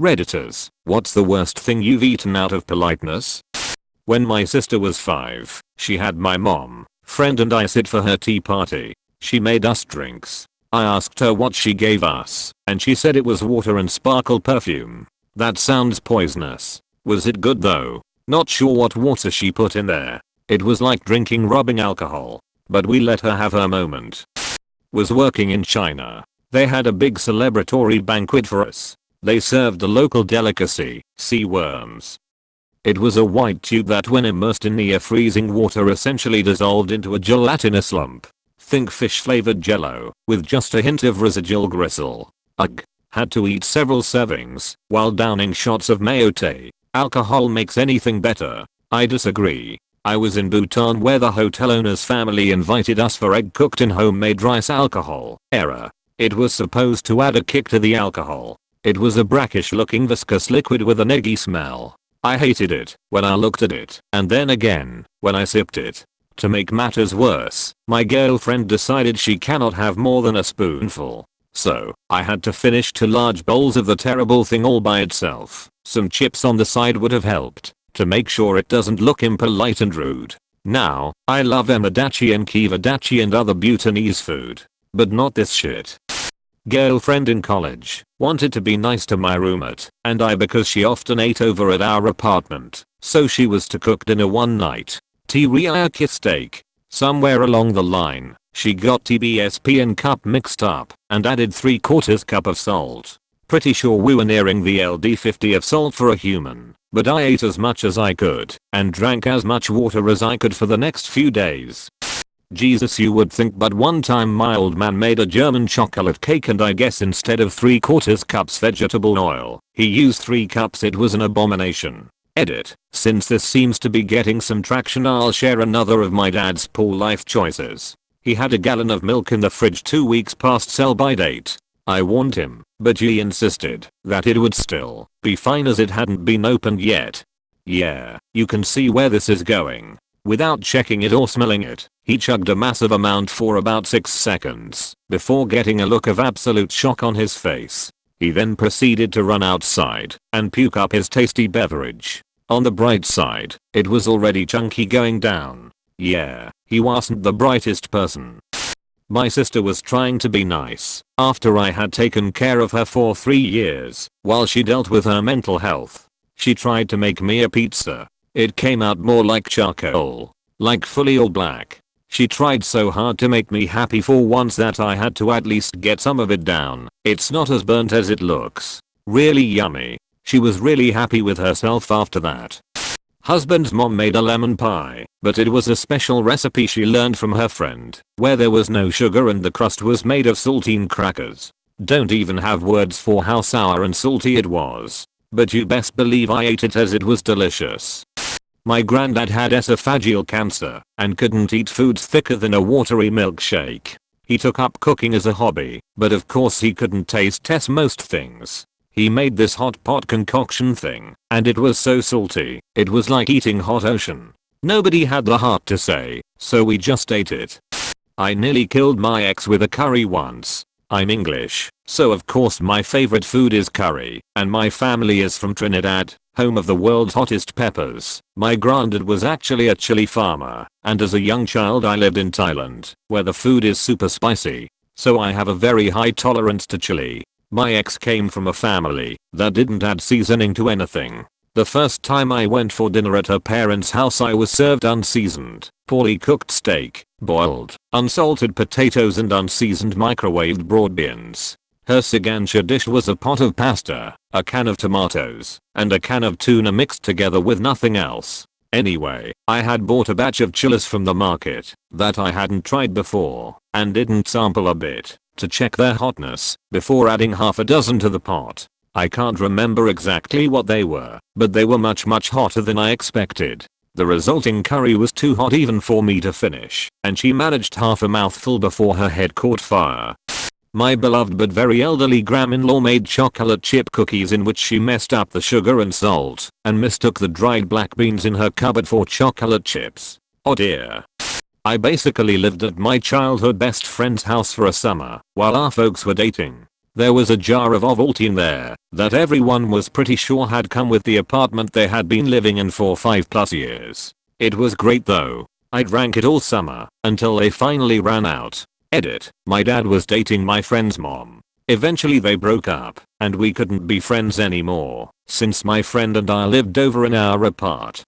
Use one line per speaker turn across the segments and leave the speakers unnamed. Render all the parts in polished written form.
Redditors, what's the worst thing you've eaten out of politeness? When my sister was 5, she had my mom, friend and I sit for her tea party. She made us drinks. I asked her what she gave us, and she said it was water and sparkle perfume. That sounds poisonous. Was it good though? Not sure what water she put in there. It was like drinking rubbing alcohol. But we let her have her moment. Was working in China. They had a big celebratory banquet for us. They served a local delicacy, sea worms. It was a white tube that when immersed in near freezing water essentially dissolved into a gelatinous lump. Think fish flavored jello, with just a hint of residual gristle. Ugh. Had to eat several servings, while downing shots of mayote. Alcohol makes anything better. I disagree. I was in Bhutan where the hotel owner's family invited us for egg cooked in homemade rice alcohol. Error. It was supposed to add a kick to the alcohol. It was a brackish looking viscous liquid with an eggy smell. I hated it when I looked at it, and then again when I sipped it. To make matters worse, my girlfriend decided she cannot have more than a spoonful. So, I had to finish 2 large bowls of the terrible thing all by itself. Some chips on the side would have helped, to make sure it doesn't look impolite and rude. Now, I love emadachi and kivadachi and other Bhutanese food. But not this shit. Girlfriend in college wanted to be nice to my roommate and I because she often ate over at our apartment, so she was to cook dinner one night. Teriyaki steak. Somewhere along the line, she got TBSP and cup mixed up and added 3/4 cup of salt. Pretty sure we were nearing the LD50 of salt for a human, but I ate as much as I could and drank as much water as I could for the next few days. Jesus, you would think, but one time my old man made a German chocolate cake and I guess instead of 3/4 cups vegetable oil, he used 3 cups. It was an abomination. Edit. Since this seems to be getting some traction, I'll share another of my dad's poor life choices. He had a gallon of milk in the fridge 2 weeks past sell by date. I warned him, but he insisted that it would still be fine as it hadn't been opened yet. Yeah, you can see where this is going. Without checking it or smelling it, he chugged a massive amount for about 6 seconds before getting a look of absolute shock on his face. He then proceeded to run outside and puke up his tasty beverage. On the bright side, it was already chunky going down. Yeah, he wasn't the brightest person. My sister was trying to be nice after I had taken care of her for 3 years while she dealt with her mental health. She tried to make me a pizza. It came out more like charcoal, like fully all black. She tried so hard to make me happy for once that I had to at least get some of it down. It's not as burnt as it looks. Really yummy. She was really happy with herself after that. Husband's mom made a lemon pie, but it was a special recipe she learned from her friend, where there was no sugar and the crust was made of saltine crackers. Don't even have words for how sour and salty it was. But you best believe I ate it as it was delicious. My granddad had esophageal cancer and couldn't eat foods thicker than a watery milkshake. He took up cooking as a hobby, but of course he couldn't test most things. He made this hot pot concoction thing, and it was so salty, it was like eating hot ocean. Nobody had the heart to say, so we just ate it. I nearly killed my ex with a curry once. I'm English, so of course my favorite food is curry, and my family is from Trinidad, home of the world's hottest peppers. My granddad was actually a chili farmer, and as a young child I lived in Thailand, where the food is super spicy. So I have a very high tolerance to chili. My ex came from a family that didn't add seasoning to anything. The first time I went for dinner at her parents' house I was served unseasoned, poorly cooked steak, boiled, unsalted potatoes and unseasoned microwaved broad beans. Her signature dish was a pot of pasta, a can of tomatoes, and a can of tuna mixed together with nothing else. Anyway, I had bought a batch of chilis from the market that I hadn't tried before and didn't sample a bit to check their hotness before adding half a dozen to the pot. I can't remember exactly what they were, but they were much hotter than I expected. The resulting curry was too hot even for me to finish, and she managed half a mouthful before her head caught fire. My beloved but very elderly gram-in-law made chocolate chip cookies in which she messed up the sugar and salt and mistook the dried black beans in her cupboard for chocolate chips. Oh dear. I basically lived at my childhood best friend's house for a summer while our folks were dating. There was a jar of Ovaltine there that everyone was pretty sure had come with the apartment they had been living in for 5+ years. It was great though. I drank it all summer until they finally ran out. Edit. My dad was dating my friend's mom. Eventually they broke up and we couldn't be friends anymore since my friend and I lived over an hour apart.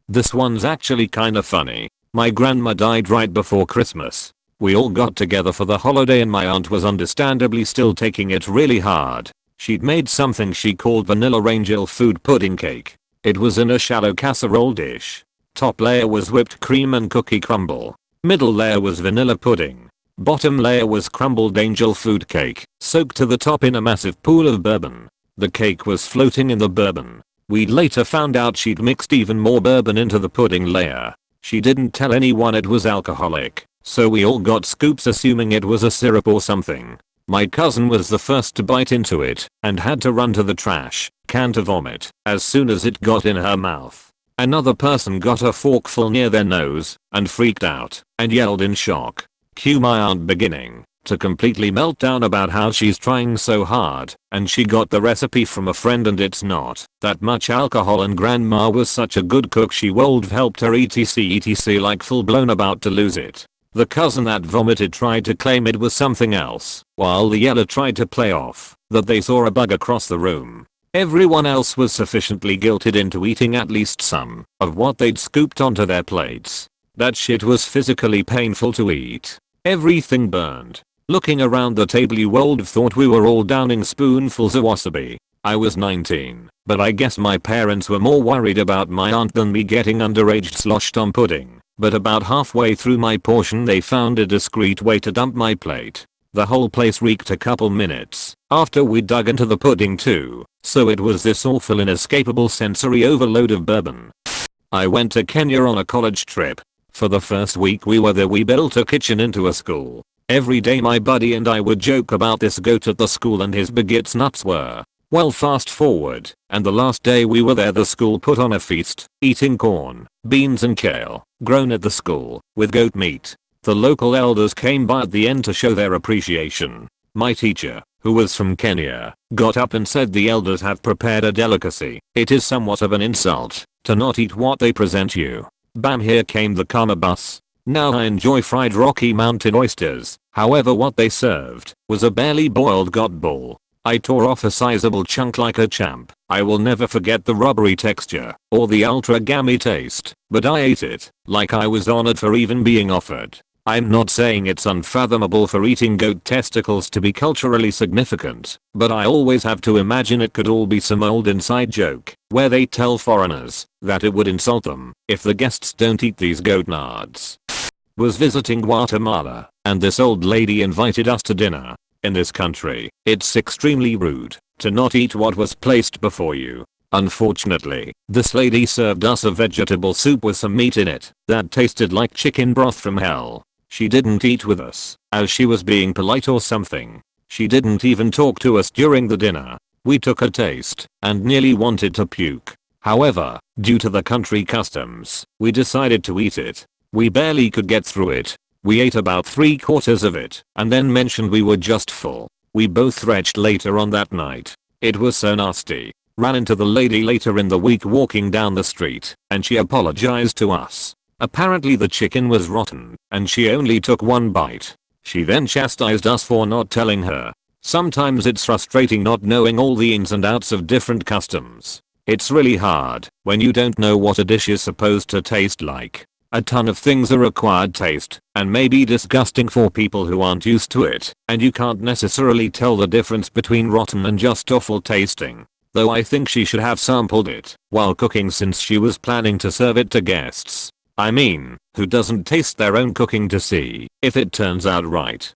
This one's actually kinda funny. My grandma died right before Christmas. We all got together for the holiday and my aunt was understandably still taking it really hard. She'd made something she called vanilla angel food pudding cake. It was in a shallow casserole dish. Top layer was whipped cream and cookie crumble. Middle layer was vanilla pudding. Bottom layer was crumbled angel food cake, soaked to the top in a massive pool of bourbon. The cake was floating in the bourbon. We'd later found out she'd mixed even more bourbon into the pudding layer. She didn't tell anyone it was alcoholic, so we all got scoops assuming it was a syrup or something. My cousin was the first to bite into it and had to run to the trash can to vomit as soon as it got in her mouth. Another person got a forkful near their nose and freaked out and yelled in shock. Cue my aunt beginning to completely melt down about how she's trying so hard and she got the recipe from a friend and it's not that much alcohol and grandma was such a good cook she would've helped her etc like full blown about to lose it. The cousin that vomited tried to claim it was something else while the yeller tried to play off that they saw a bug across the room. Everyone else was sufficiently guilted into eating at least some of what they'd scooped onto their plates. That shit was physically painful to eat. Everything burned. Looking around the table you would've thought we were all downing spoonfuls of wasabi. I was 19, but I guess my parents were more worried about my aunt than me getting underage sloshed on pudding. But about halfway through my portion they found a discreet way to dump my plate. The whole place reeked a couple minutes after we dug into the pudding too, so it was this awful inescapable sensory overload of bourbon. I went to Kenya on a college trip. For the first week we were there we built a kitchen into a school. Every day my buddy and I would joke about this goat at the school and his bigots nuts were. Well, fast forward, and the last day we were there the school put on a feast, eating corn, beans and kale, grown at the school, with goat meat. The local elders came by at the end to show their appreciation. My teacher, who was from Kenya, got up and said the elders have prepared a delicacy. It is somewhat of an insult to not eat what they present you. Bam, here came the karma bus. Now I enjoy fried Rocky Mountain oysters, however what they served was a barely boiled godball. I tore off a sizable chunk like a champ. I will never forget the rubbery texture or the ultra gammy taste, but I ate it like I was honored for even being offered. I'm not saying it's unfathomable for eating goat testicles to be culturally significant, but I always have to imagine it could all be some old inside joke where they tell foreigners that it would insult them if the guests don't eat these goat nards. Was visiting Guatemala and this old lady invited us to dinner. In this country, it's extremely rude to not eat what was placed before you. Unfortunately, this lady served us a vegetable soup with some meat in it that tasted like chicken broth from hell. She didn't eat with us, as she was being polite or something. She didn't even talk to us during the dinner. We took a taste and nearly wanted to puke. However, due to the country customs, we decided to eat it. We barely could get through it. We ate about 3/4 of it and then mentioned we were just full. We both retched later on that night. It was so nasty. Ran into the lady later in the week walking down the street and she apologized to us. Apparently the chicken was rotten and she only took one bite. She then chastised us for not telling her. Sometimes it's frustrating not knowing all the ins and outs of different customs. It's really hard when you don't know what a dish is supposed to taste like. A ton of things are acquired taste and may be disgusting for people who aren't used to it, and you can't necessarily tell the difference between rotten and just awful tasting. Though I think she should have sampled it while cooking since she was planning to serve it to guests. I mean, who doesn't taste their own cooking to see if it turns out right?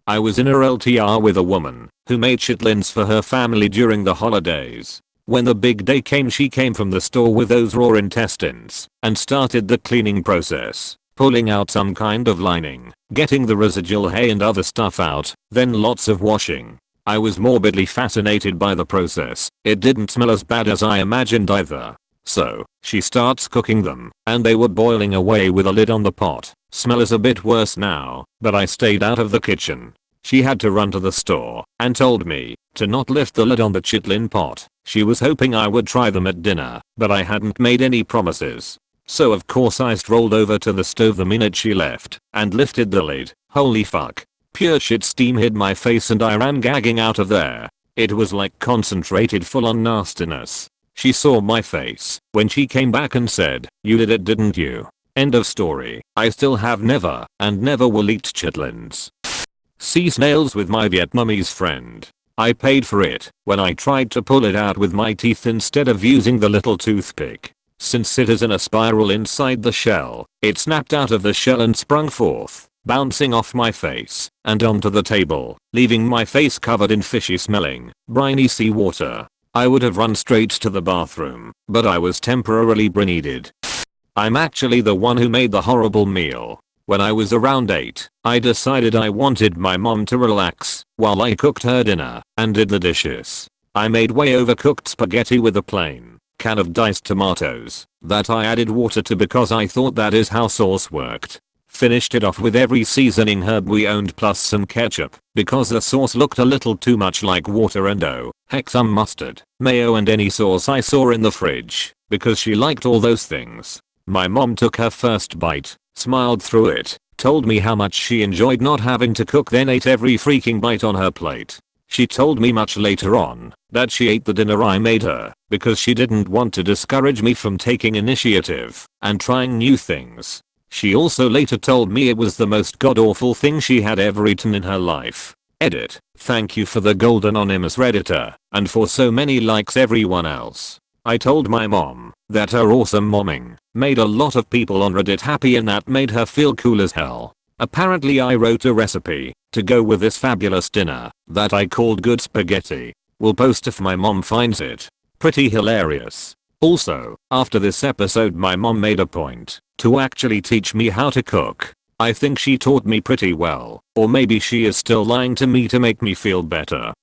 I was in a LTR with a woman who made chitlins for her family during the holidays. When the big day came she came from the store with those raw intestines and started the cleaning process, pulling out some kind of lining, getting the residual hay and other stuff out, then lots of washing. I was morbidly fascinated by the process. It didn't smell as bad as I imagined either. So, she starts cooking them, and they were boiling away with a lid on the pot. Smell is a bit worse now, but I stayed out of the kitchen. She had to run to the store and told me to not lift the lid on the chitlin pot. She was hoping I would try them at dinner, but I hadn't made any promises. So of course I strolled over to the stove the minute she left and lifted the lid. Holy fuck. Pure shit steam hit my face and I ran gagging out of there. It was like concentrated full on nastiness. She saw my face when she came back and said, "You did it, didn't you?" End of story. I still have never and never will eat chitlins. Sea snails with my Vietnamese friend. I paid for it when I tried to pull it out with my teeth instead of using the little toothpick. Since it is in a spiral inside the shell, it snapped out of the shell and sprung forth, bouncing off my face and onto the table, leaving my face covered in fishy smelling, briny seawater. I would have run straight to the bathroom, but I was temporarily brain-dead. I'm actually the one who made the horrible meal. When I was around 8, I decided I wanted my mom to relax while I cooked her dinner and did the dishes. I made way overcooked spaghetti with a plain can of diced tomatoes that I added water to because I thought that is how sauce worked. Finished it off with every seasoning herb we owned plus some ketchup because the sauce looked a little too much like water and heck some mustard, mayo and any sauce I saw in the fridge because she liked all those things. My mom took her first bite, smiled through it, told me how much she enjoyed not having to cook, then ate every freaking bite on her plate. She told me much later on that she ate the dinner I made her because she didn't want to discourage me from taking initiative and trying new things. She also later told me it was the most god-awful thing she had ever eaten in her life. Edit. Thank you for the gold anonymous redditor and for so many likes everyone else. I told my mom that her awesome momming made a lot of people on Reddit happy and that made her feel cool as hell. Apparently I wrote a recipe to go with this fabulous dinner that I called good spaghetti. Will post if my mom finds it. Pretty hilarious. Also, after this episode my mom made a point to actually teach me how to cook. I think she taught me pretty well, or maybe she is still lying to me to make me feel better.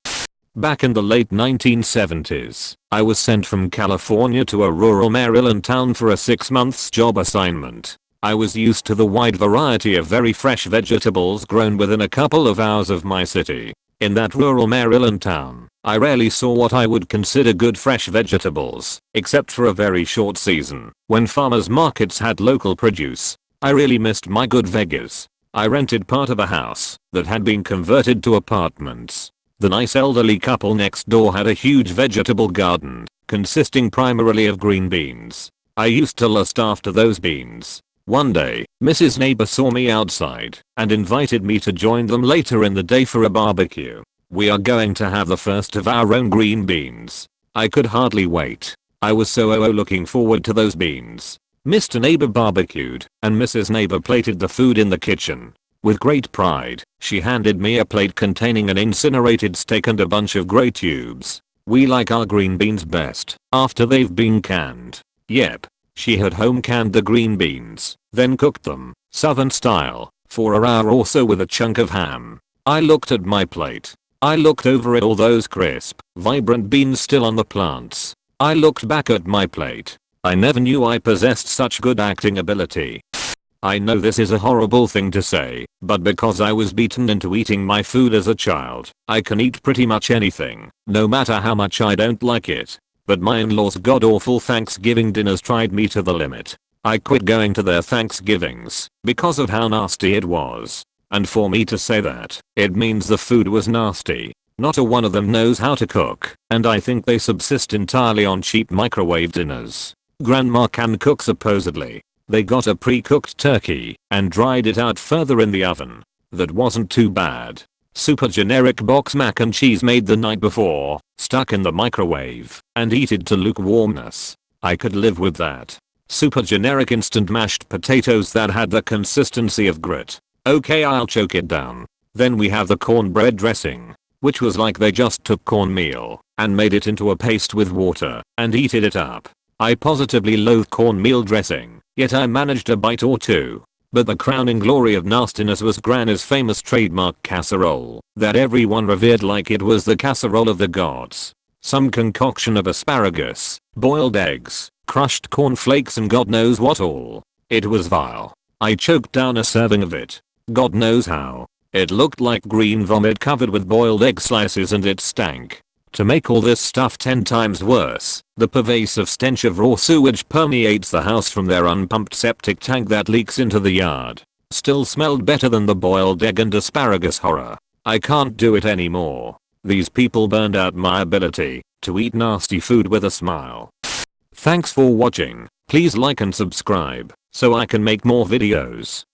Back in the late 1970s, I was sent from California to a rural Maryland town for a 6 months job assignment. I was used to the wide variety of very fresh vegetables grown within a couple of hours of my city. In that rural Maryland town, I rarely saw what I would consider good fresh vegetables, except for a very short season, when farmers markets had local produce. I really missed my good vegas. I rented part of a house that had been converted to apartments. The nice elderly couple next door had a huge vegetable garden, consisting primarily of green beans. I used to lust after those beans. One day, Mrs. Neighbor saw me outside and invited me to join them later in the day for a barbecue. We are going to have the first of our own green beans. I could hardly wait. I was so looking forward to those beans. Mr. Neighbor barbecued and Mrs. Neighbor plated the food in the kitchen. With great pride, she handed me a plate containing an incinerated steak and a bunch of gray tubes. We like our green beans best after they've been canned. Yep. She had home canned the green beans, then cooked them, southern style, for an hour or so with a chunk of ham. I looked at my plate. I looked over at all those crisp, vibrant beans still on the plants. I looked back at my plate. I never knew I possessed such good acting ability. I know this is a horrible thing to say, but because I was beaten into eating my food as a child, I can eat pretty much anything, no matter how much I don't like it. But my in-laws' god-awful Thanksgiving dinners tried me to the limit. I quit going to their Thanksgivings because of how nasty it was. And for me to say that, it means the food was nasty. Not a one of them knows how to cook, and I think they subsist entirely on cheap microwave dinners. Grandma can cook supposedly. They got a pre-cooked turkey and dried it out further in the oven. That wasn't too bad. Super generic box mac and cheese made the night before, stuck in the microwave, and heated to lukewarmness. I could live with that. Super generic instant mashed potatoes that had the consistency of grit. Okay, I'll choke it down. Then we have the cornbread dressing, which was like they just took cornmeal and made it into a paste with water and heated it up. I positively loathe cornmeal dressing, yet I managed a bite or two. But the crowning glory of nastiness was Granny's famous trademark casserole that everyone revered like it was the casserole of the gods. Some concoction of asparagus, boiled eggs, crushed cornflakes and God knows what all. It was vile. I choked down a serving of it. God knows how. It looked like green vomit covered with boiled egg slices and it stank. To make all this stuff 10 times worse, the pervasive stench of raw sewage permeates the house from their unpumped septic tank that leaks into the yard. Still smelled better than the boiled egg and asparagus horror. I can't do it anymore. These people burned out my ability to eat nasty food with a smile. Thanks for watching. Please like and subscribe so I can make more videos.